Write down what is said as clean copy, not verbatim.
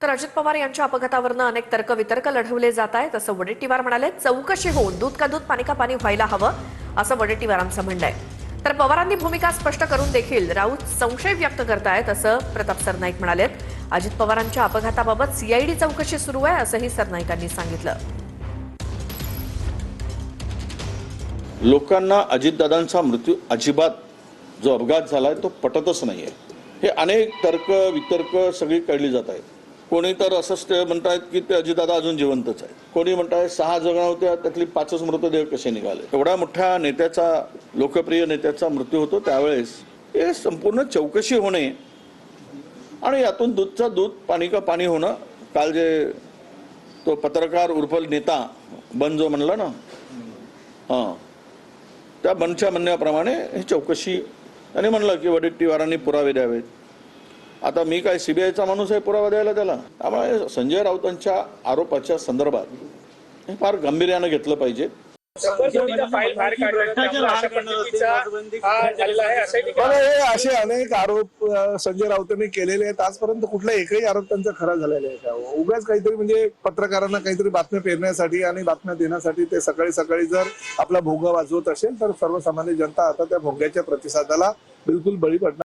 तर अजित पवार यांच्या अपघातावरनं अनेक तर्कवितर्क लढवले जात आहेत असं वडेट्टीवार म्हणाले। चौकशी होऊन दूध का दूध पाणी का पाणी व्हायला हवं असं वडेट्टीवारांचं म्हणणं आहे। तर पवारांनी भूमिका स्पष्ट करून देखील राऊत संशय व्यक्त करतायत असं प्रताप सरनाईक म्हणालेत। अजित पवारांच्या अपघाताबाबत सीआयडी चौकशी सुरू आहे असंही सरनाईकांनी सांगितलं। लोकांना अजितदादांचा मृत्यू अजिबात जो अपघात झालाय तो पटतच नाहीये। हे अनेक तर्क वितर्क सगळी कळली जात आहेत। कोणी तर असं म्हणतायत की ते अजितदादा अजून जिवंतच आहेत, कोणी म्हणतायत 6 जण होत्या त्यातली 5च मृतदेह कसे निघाले। एवढ्या मोठ्या नेत्याचा, लोकप्रिय नेत्याचा मृत्यू होतो त्यावेळेस हे संपूर्ण चौकशी होणे आणि यातून दूधचा दूध पाणी का पाणी होणं। काल जे तो पत्रकार उर्फ नेता बन जो म्हणला ना, त्या बनच्या म्हणण्याप्रमाणे ही चौकशी आणि म्हणलं की वडेट्टीवारांनी पुरावे द्यावेत। आता मी काय सीबीआयचा माणूस आहे पुरावा द्यायला त्याला? त्यामुळे संजय राऊतांच्या आरोपाच्या संदर्भात हे फार गांभीर्यानं घेतलं पाहिजे। असे अनेक आरोप संजय राऊतांनी केलेले आहेत। आजपर्यंत कुठला एकही आरोप त्यांचा खरा झालेला आहे का? उगाच काहीतरी म्हणजे पत्रकारांना काहीतरी बातम्या पेरण्यासाठी आणि बातम्या देण्यासाठी ते सकाळी सकाळी जर आपला भोंगा वाजवत असेल तर सर्वसामान्य जनता आता त्या भोंग्याच्या प्रतिसादाला बिलकुल बळी पडणार